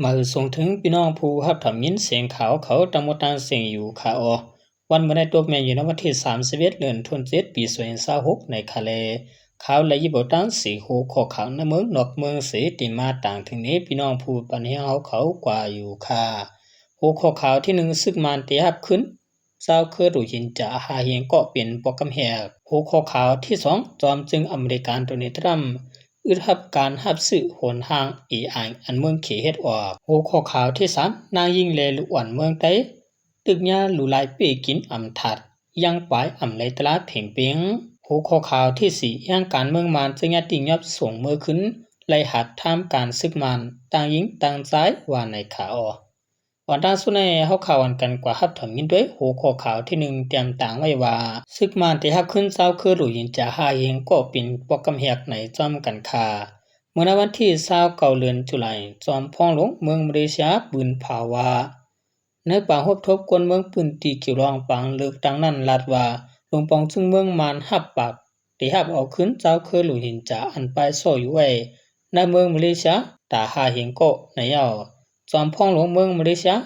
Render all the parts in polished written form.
มาส่งถึงพี่น้องผู้รับถมยินเสียงข่าวเขาตำบลตางเสียงอยู่ข่าววันเมื่อได้ตัวแม่อยู่ในวันที่31เดือนธันวาคมปี2026ในคาเลข่าวและยิบตังสีโหขอข่าวในเมืองนอกเมืองสีติมาต่างถึงนี้พี่น้องผู้ปัญหาเขากว่าอยู่ค่ะโหขอข่าวที่1ซึกมันเตียบขึ้นเจ้าคือดูยินจะหาเฮียงก็เป็นโปรแกรมแหกโหขอข่าวที่2จอมจึงอเมริกันโดนัลด์ทรัมป์อึดหับการหับสื่อหนทาง AI อันเมืองเขเฮ็ดออกโหข้อข่าวที่3นางยิ่งเลลุอ่อนเมืองไต้ตึกยาหลูลายเปกินอำถัดยังปลายอำไลตลาดเพ่งเปียงโหข้อข่าวที่4ย่างการเมืองมานจึงยาติงยับส่งมือขึ้นไล่หัดท่ามการซึกมันต่างหญิงต่างซ้ายว่าในข่าววันด้านสุดในเฮาข่าวกันกว่าฮับถมยินด้วยโหข้อข่าวที่1เตรียมต่างไว้ว่าซึกมันที่ฮับขึ้นเจ้าคือหรูยินจะหาเองก็เป็นโปรแกรมแฮกในจอมกันค่าเมื่อวันที่29เดือนตุลาคมจอมพองหลวงเมืองมาเลเซียปืนภาวะในปางพบทบกวนเมืองปืนตีเกี่ยวรองปังเลือกดังนั้นลาดว่าหลวงปองซึ่งเมืองมานหับปากที่หับเอาขึ้นเจ้าคือหลูหินจะอันไปโซอยู่ไว้ในเมืองมาเลเซียตาหาเห็นก็ในเอาจอมพองหลวงเมืองมาเลเซีย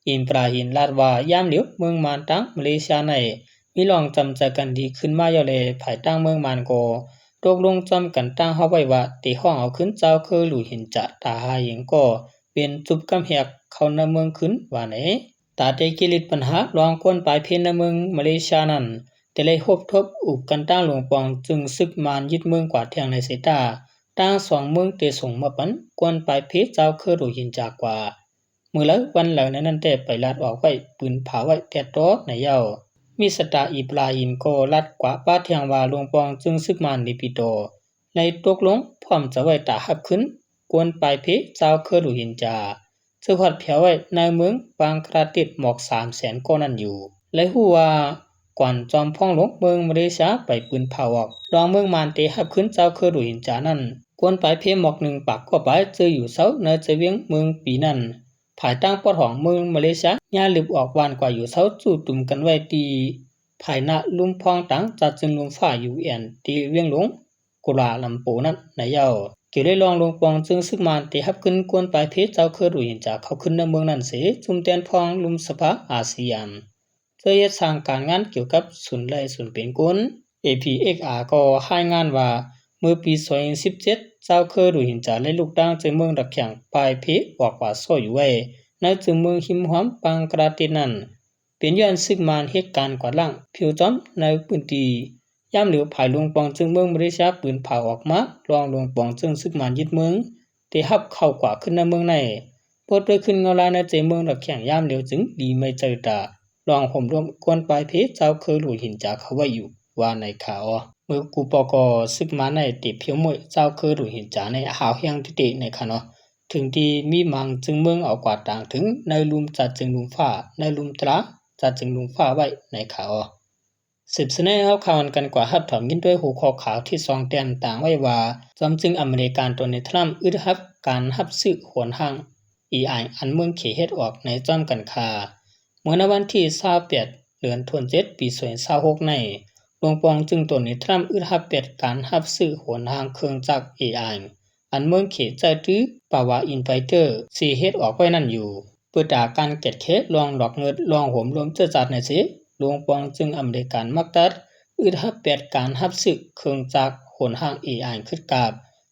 อินปราหินลาดว่ายามเหลียวเมืองมานตั้งมาเลเซียในมีลองจำใจกันดีขึ้นมาอยู่เลยภายตั้งเมืองมานโกตกลงจำกันตั้งเฮาไว้ว่าตีห้องเอาขึ้นเจ้าคือหลูหินจะตาหาเห็นก็เป็นจุบกำแหกเข้าในเมืองขึ้นว่าไหนตาได้กิริตปัญหาลองคนปลายเพนในเมืองมาเลเซียนั้นแต่เลยพบทบอุบกันตั้งหลวงปองจึงซึกมานยึดเมืองกว่าเทียงในเสตาตั้ง2เมืองเตส่งมาปันกวนปลายเพเจ้าคือโรหินจากกว่ามื้อละวันเหล่านั้นแต่ไปลัดออกไว้ปืนเผาไว้แต่โตในเย้ามีสตาอิบราฮิมก็ลัดกว่าป้าเทียงว่าหลวงปองจึงซึกมานดิปิโตในตกลงพร้อมจะไว้ตาหับขึ้นกวนปลายเพเจ้าคือโรหินจาซึ่งฮอดเพียวไว้ในเมืองบางคราติดหมอก 300,000 ก้อนนั้นอยู่และฮู้ว่ากวนจอมพ่องหลวงเมืองมาเลเซียไปปืนเผาออกรองเมืองมานเตหับขึ้นเจ้าคือโรหินจานั้นกวนปลายเพหมอก1ปากก็ไปเจออยู่เซาในเจเวียงเมืองปีนั้นภายตั้งปอดของเมืองมาเลเซียย่าลึบออกวานกว่าอยู่เซาจู่ตุ่มกันไว้ตีภายหน้าลุ่มพองตังจัดจึงลุ่มฟ้าอยู่ตีเวียงหลวงกุลาลำปูนั้นในเย้าเกี่ยวได้ลองลงปองจึงซึกมานเตหับขึ้นกวนปลายเพเจ้าคือรูหินจากเขาขึ้นในเมืองนั้นเสียจุ่มเตียนพองลุมสภาอาเซียนเพื่อสร้างการงานเกี่ยวกับศูนย์ไล่ศูนย์เป็นกุล APXR ก็ให้งานว่าเมื่อปี2017เจ้าคือรูหินจากและลูกดังจึงเมืองดักแข่งปลายเพออกว่าโซอยู่ไว้ในจึงเมืองหิมหอมปังกราตินั้นเป็นย้อนซึกมานเหตุการณ์กว่าล่างผิวจอมในพื้นที่ยามเหลียวภายลงปองจึงเมืองมาเลเซียปืนเผาออกมาลองลงปองจึงซึกมานยึดเมืองที่ฮับเข้ากว่าขึ้นในเมืองในปดด้วยขึ้นเงาลายในใจเมืองดักแข่งยามเหลียวจึงดีไม่เจอตาลองห่มรวมกวนปลายเพเจ้าคือหลูหินจากเขาไว้อยู่ว่าในข่าวเมื่อกูปอกซึกมานในติเพียวมวยเจ้าคือหลูหินจาในหาวเฮียงติในค่ะเนาะถึงที่มีมังจึงเมืองเอากว่าต่างถึงในลุมจัดจึงลุมฟ้าในลุมตราจัดจึงลุมฟ้าไว้ในข่าวสืบเสนอเอาข่าวกันกว่าฮับถอมยินด้วยหูข้อข่าวที่2เต็มต่างไว้ว่าจอมจึงอเมริกันโดนัลด์ทรัมป์อึดฮับการฮับซื้อหวนห้าง AI อันเมืองเขเฮ็ดออกในจอมกันค่าเมื่อวันที่28เดือนธันวาคมปี2026ในหลวงปองจึงโดนัลด์ทรัมป์อึดฮับเป็ดการฮับซื้อหวนห้างเครื่องจักร AI อันเมืองเขใจตื้อปาวาอินไวเตอร์สิเฮ็ดออกไว้นั่นอยู่เปิดอาการเก็ดเคลองหลอกเงินลองโหมรวมเจอจัดในสิหลวงปองจึงอเมริกันมักตัดอึดฮับเป็ดการฮับซื้อเครื่องจักรหนห้าง AI ขึ้นกับ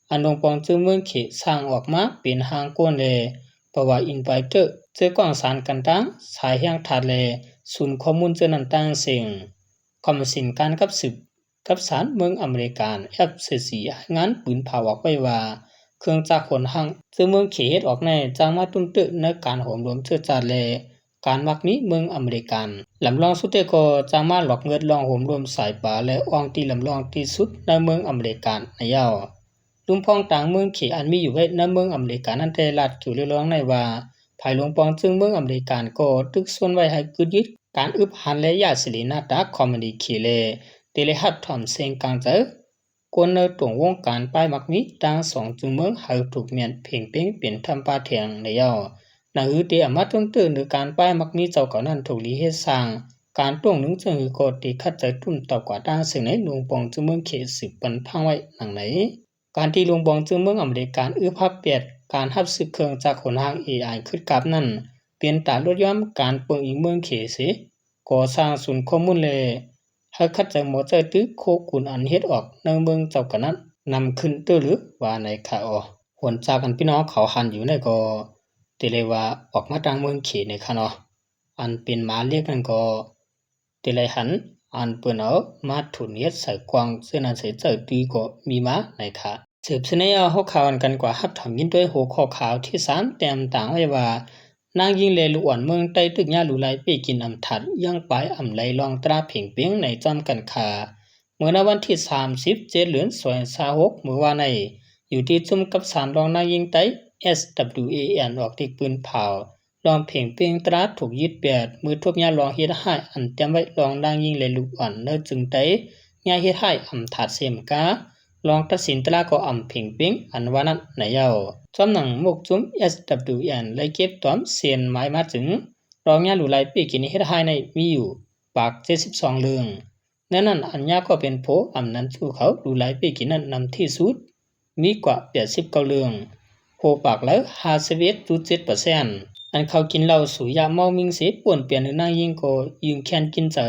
อันหลวงปองจึงเมืองเขสร้างออกมาเป็นห้างก้นเลยปาวาอินไวเตอร์เจอกว้างสารกันตั้งสายแห่งถาดเลยศูนย์ข้อมูลเจอนันตั้งเสียงคอมสินการกับสืบกับสารเมืองอเมริกัน FCC งานปืนเผาออกไว้ว่าเครื่องจักรหนห้างซึ่งเมืองเขเฮ็ดออกในจางมาตุ้มเตในการโหมรวมเชื้อจัดแลการมักนี้เมืองอเมริกันลำลองสุดเตก็จางมาหลอกเงินลองโหมรวมสายป่าและอองที่ลำลองที่สุดในเมืองอเมริกันในยาวลุมพองต่างเมืองเขอันมีอยู่ไว้ในเมืองอเมริกันนั้นแต่ลัดเกี่ยวเรื่องในว่าภายลงปองซึ่งเมืองอเมริกันก็ตึกส่วนไว้ให้กึดยึดการอึบหันและยาสิรินาตาคอมเมดี้เขเลเตเลฮับทอมเซงกังเจอกวนในตรงวงการป้ายมักมีต่าง2จึงเมืองหาถูกเมียนเพ่งเป้งเปลี่ยนทำปาเถียงในยาวนังหือเตอมาต้นตื่นหรือการป้ายมักมีเจ้าเก่านั้นถูกลีเฮ็ดสร้างการตรงนึงจึงหือก็ตีคัดใจตุ้มต่อกว่าด้านสิ่งในหลวงปองจึงเมืองเขตสืบปันพังไว้หนังไหนการที่หลวงปองจึงเมืองอเมริกันอื้อพับเปียด การรับซื้อเครื่องจากขนหาง AI ขึ้นกับนั้นเป็นตาลดย่อมการเปิงอีเมืองเขสิก่อสร้างศูนย์ข้อมูลและให้คัดใจหมดใจตึกโคกุนอันเฮ็ดออกในเมืองเจ้ากันนั้นนำขึ้นตื้อหรือว่าในขาออหวนจากกันพี่น้องเขาหันอยู่ในก็ติเลยว่าออกมาทางเมืองเขในค่ะเนาะอันเป็นมาเรียกนั่นก็ติเลยหันอันเปิ้นเอามาถุนเฮ็ดใส่กวางซึ่งนั้นใส่เจอตีก็มีมาในค่ะสืบเสนอหัวข่าวกันกว่าฮับถามยินด้วยหัวข้อข่าวที่3แต้มต่างไว้ว่านางยิงเลลุอ่อนเมืองใต้ตึกยาหลูไลไปกินอำถัดยังไปอำไลลองตราเพ่งเปียงในจอมกันคาเมื่อวันที่37เดือน26เมื่อวานในอยู่ที่จุ่มกับ3รองนางยิงใต้ SWAN ออกที่ปืนเผาลองเพ่งเปียงตราถูกยึดแปดมือทบยาลองเฮ็ดให้อันเตรียมไว้ลองนางยิงเลลุอ่อนเนจึงใต้ยาเฮ็ดให้อำถัดเสมกาลองตัดสินตราก็อำเพ่งเปียงอันว่านั้นในเยาจอมหนังมุกจุ่ม SWN เลยเก็บตอมเสียนหมายมาถึงรองยาหลูไลปีกินเฮ็ดให้ในมีอยู่ปาก72เรื่องนั้นอันยาก็เป็นโผอำนั้นสู่เขาหลูไลปีกินนั้นนำที่สุดมีกว่า89เรื่องโผปากแล้ว51.7%อันเขากินเหล้าสูยาเมามิงสิป่วนเปลี่ยนนางยิงก็ยิงแคนกินเจอ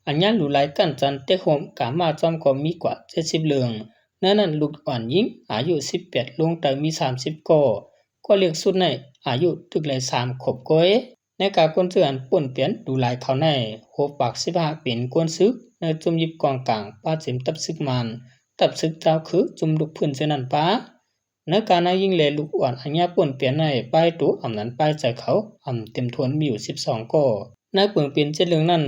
อันยาหลูไลกันจันเตโฮมกามาจอมก็มีกว่า70เรื่องนั้นลูกอ่อนยิงอายุ18ลงแต่มี30ก็เรียกสุดในอายุตึกเลย3ขบก้อยในการคนเสืออันป่นเปลี่ยนดูลายเขาในโหปาก15เป็นกวนซึกในจุ่มยิบกองกลางป้าเจิมตับซึกมันตับซึกเจ้าคือจุ่มลูกพื้นเสนันป้าในการนยิงเลลูกอ่อนอันยาป่นเปลี่ยนในป้ายตัวอำนั้นป้ายใจเขาอำเต็มทวนมีอยู่12ในเปิงเป็น7เรื่องนั้น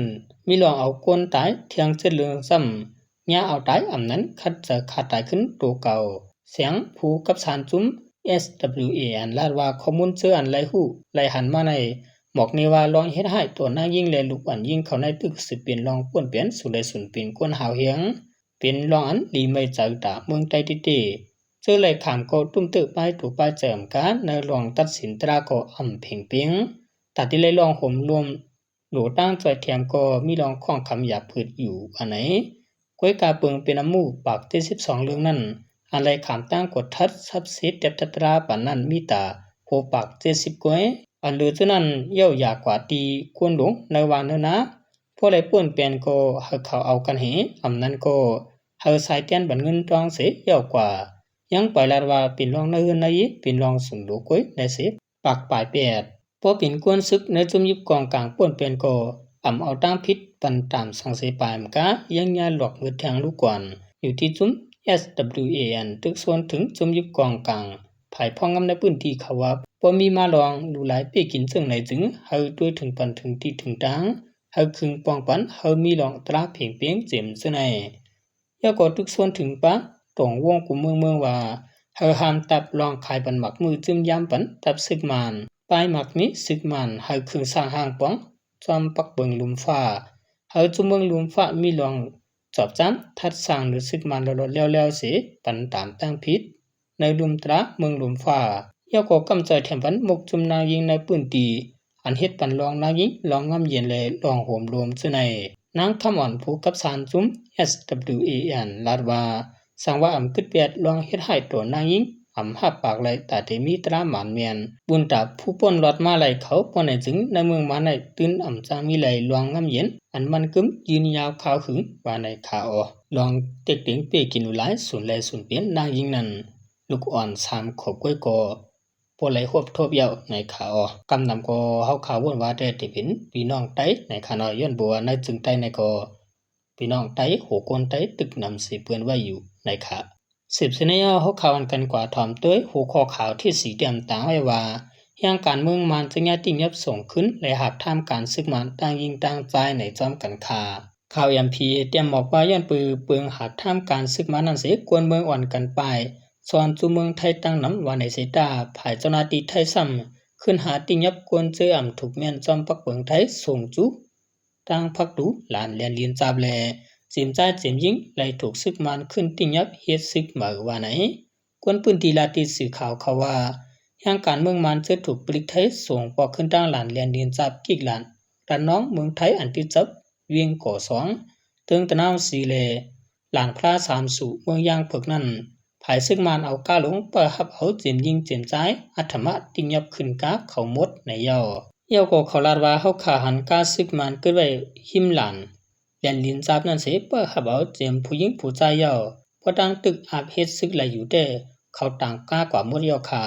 มีลองเอาก้นตายเที่ยง7เรื่องซ้ำยาเอาตายอำนั้นคัดจะขาดตายขึ้นตัวเก่าเสียงผู้กับสารจุ้ม SWAN ลาดว่าข้อมูลเชื่ออันไหลหูไหลหันมาในหมอกนี้ว่าลองเฮ็ดให้ตัวนางยิงและลูกอันยิงเขาในตึกสิเป็นลองป่วนเปลี่ยนสุเลยสุนเป็นกวนหาวเฮียงเป็นลองอันลีไม่ใจตาเมืองใต้ติเตเจอไหลขามก็ตุ้มตึกไปถูกไปเจิมการในลองตัดสินตราก็อำเพ่งเปียงตัดที่เลยลองห่มรวมหลูตั้งใจเทียมก็มีลองข้องคำหยาบผืดอยู่อันไหนก้อยกาเปิงเป็นน้ำมูปาก72เรื่องนั้นอะไรขามตั้งกดทัดซับเซตเต็บตราปานนั้นมีตาโหปาก70ก้อยอันเหลือเท่านั้นเย่ายากว่าตีควรหลงในวานเนนะพวกไรป่วนเปลี่ยนก็ให้เขาเอากันเหอำนั้นก็ให้สายเตียนบันเงินตองเสียเย่ากว่ายังปล่อยลาดว่าเป็นรองในเฮือนในเป็นรองสุนโลก้อยในเสียปากปลายแปดพอเป็นกวนซึกในจุ่มยิบกองกลางป่วนเปลี่ยนก็อำเอาตั้งพิษปันตามสังเสปายมกะยังยาหลอกมือแทงลูกกวนอยู่ที่จุ่ม SWAN ตึกส่วนถึงจุ่มยิบกองกลางภายพ้องงำในพื้นที่เขาว่าพอมีมาลองดูหลายปีกินซึ่งไหนถึงเฮาด้วยถึงปันถึงที่ถึงดังเฮาคึงปองปันเฮามีลองตราเพียงเปียงเจ็มซึ่งไหนยาก็ตึกส่วนถึงปะตรงวงกุเมืองว่าเฮาห้ามตับลองขายปันหมักมือจึมยามปันตับซึกมันปลายหมักนี้ซึกมันเฮาคึงสร้างห้างปองจอมปักเบิงลุมฟ้าเฮาจุเมืองลุมฟ้ามีลองจอบจ้ำทัดสร้างหรือซึกมันลดแล้วเสียปันตามตั้งพิษในลุมตราเมืองลุมฟ้ายาก็กำใจแถมปันมกจุมนางยิงในปืนตีอันเฮ็ดปันลองนางยิงลองงำเย็นเลยลองโหมรวมซึ่งในนางคำอ่อนผู้กับสารจุม SWAN ลาดว่าสังว่าอำกึดเปียดลองเฮ็ดให้ตัวนางยิงอำหับปากเลยแต่ที่มีตราหมานเมียนบุญตาผู้ป้นรอดมาไหลเขาปนในจึงในเมืองมาในตื่นอำจางมีไหลลองงำเย็นอันมันกึมยืนยาวขาวขึงว่าในขาออลองเต็กติงเปียกินอุหลายสุนเลยสุนเปียนนางยิงนั้นลูกอ่อน3ขบก้อยก็พอไหลควบทบเยาในขาออกำนำก็เฮาข่าววนว่าได้ที่เป็นพี่น้องไต้ในขาน้อยย้อนบัวในจึงไต้ในก็พี่น้องไต้โหกนไต้ตึกนำสิเปื้อนไว้อยู่ในขาสืบเสนอเฮาข่าวกันกว่าถ่อมตัวหัวข้อข่าวที่4เตรียมต่างไว้ว่าอย่างการเมืองมันจะญาติยับส่งขึ้นและหากท่ามการซึกมันต่างยิงต่างใจในจอมกันคาข่าว MP เตรียมบอกว่าย้อนปือเปืองหากท่ามการซึกมันนั้นเสิกวนเมืองอ่อนกันไปสอนจูเมืองไทยตั้งน้ำว่าในเสตาภายเจ้าหน้าที่ไทยซ้ำขึ้นหาติยับกวนเจออ่ำถูกเมียนจอมปักเปิงไทยส่งจูตั้งพักดูหลานเลียนเลียนจับแลจิมใจจิมยิงไหลถูกซึกมันขึ้นติยับเฮ็ดซึกเหมือว่าไหนกวนปืนตีลาติสื่อข่าวเขาว่าอย่างการเมืองมันจะถูกปลิกไทยส่งปอกขึ้นตั้งหลานเลียนเลียนจับกิกหลานระน้องเมืองไทยอันที่จับเวียงก่อสองถึงตะนาวสีเลหลานพระ3สู่เมืองย่างเพิกนั้น ภายซึกมันเอาก้าหลงเปิดหับเอาเจียมยิงเจียมใจอัธรรมะติงยับขึ้นกาเขาหมดในเย่าก็เขาลาดว่าเขาขาหันกาซึกมันเกิดไว้หิมหลันแลนลินจับนั่นเสียเปิดหับเอาเจียมผู้หญิงผู้ใจพอดังตึกอาบเฮ็ดซึกไหลอยู่เด้เขาต่างกากว่าหมดขา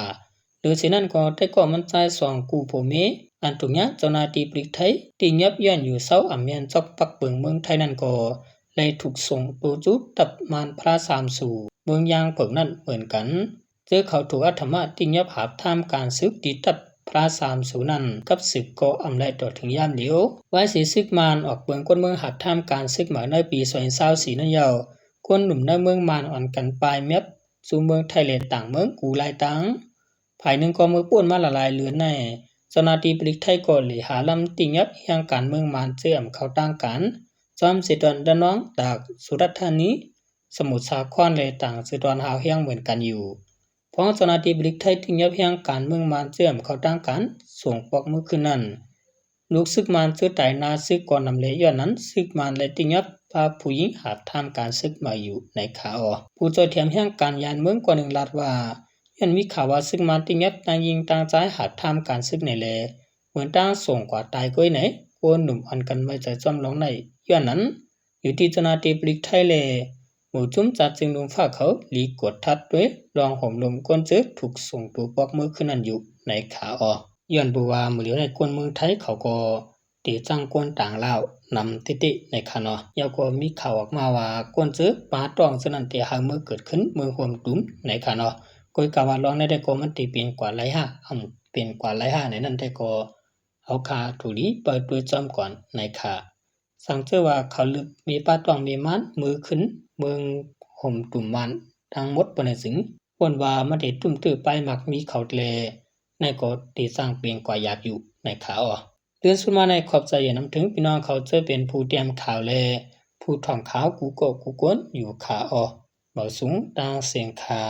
หรือฉะนั้นก็ได้ก็มันใจสองกูโพเมอันตุเนี้ยเจ้าหน้าที่ปริกไทยติยับย้อนอยู่เสาอำเมียนจอกปักเบิงเมืองไทยนั่นก็เลยถูกส่งตัวจุดตับมานพระสามสู่เมืองยางเผิงนั่นเหมือนกันเจอเขาถูกอัธรรมะติยับหาบท่ามการซึกติดตับพระสามสู่นั่นกับศึกก็อำไลต่อถึงยามเดียวไว้สิซึกมานออกเบิงก้นเมืองหาบท่ามการซึกหมายในปี2024นั่นคนหนุ่มในเมืองมานอ่อนกันปลายเม็บสู่เมืองไทยเลนต่างเมืองกูลายตังภายหนึ่งก็มือป่วนมาละลายเลือนในเจ้าหน้าที่ปริกไทยก็เลยหาลำติยับยังการเมืองมานเสื่อมเข้าต่างกันจอมสิดอนดน้องตากสุรัตธานีสมุทรสาครเลยต่างสิดอนหาวเฮียงเหมือนกันอยู่เพราะเจ้าหน้าที่ปริกไทยติยับยังการเมืองมานเสื่อมเข้าต่างกันส่งปอกมือขึ้นนั้นลูกซึกมานซื้อไต่นาซึกก่อนนำเลยย้อนนั้นซึกมานเลยติยับพาผู้หญิงหาทำการซึกมาอยู่ในขาผู้จอยเทียมแห่งการยานเมืองกว่า1 ลาดว่ายันมีข่าวว่าซึกมานติยับต่างยิงต่างใจหาทำการซึกในแลเหมือนต่างส่งกว่าตายก้อยไหนโกนหนุ่มอันกันไม่ใจจอมลงในย้อนนั้นอยู่ที่เจ้าหน้าที่ปริกไทยเลยหมู่จุ้มจัดจึงลงฟ้าเขาลีกดทัดด้วยรองห่มลมก้นเจอถูกส่งตัวปอกมือขึ้นนั้นอยู่ในขาย้อนบัวมือเหลียวในกวนเมืองไทยเขาก็ตีจังกวนต่างลาวนำติในคณะยาวก็มีข่าวออกมาว่ากวนซื้อปาตองสนันเตียหาเมื่อเกิดขึ้นเมืองห่วมตุ้มในคณะก้อยกาวาลองได้ก็มันตีเปลี่ยนกว่าเปลี่ยนกว่าในนั้นได้ก็เอาคาถูดีเปิดด้วยจอมก่อนในขาสั่งเจอว่าเขาลึกมีปาตองมีมันมือขึ้นเมืองห่มตุ่มมันทั้งหมดปนสิงคนว่ามันได้ตุ่มตื้อไปมักมีเขาแลในก็ตีสร้างเปลี่ยนกว่าอยากอยู่ในขาเตือนสุดมาในขอบใจอย่านำถึงพี่น้องเขาจะเป็นผู้เตรียมข่าวแลผู้ท่องข่าวกูโกกูก้นอยู่ขาเบาสูงตางเสียงขา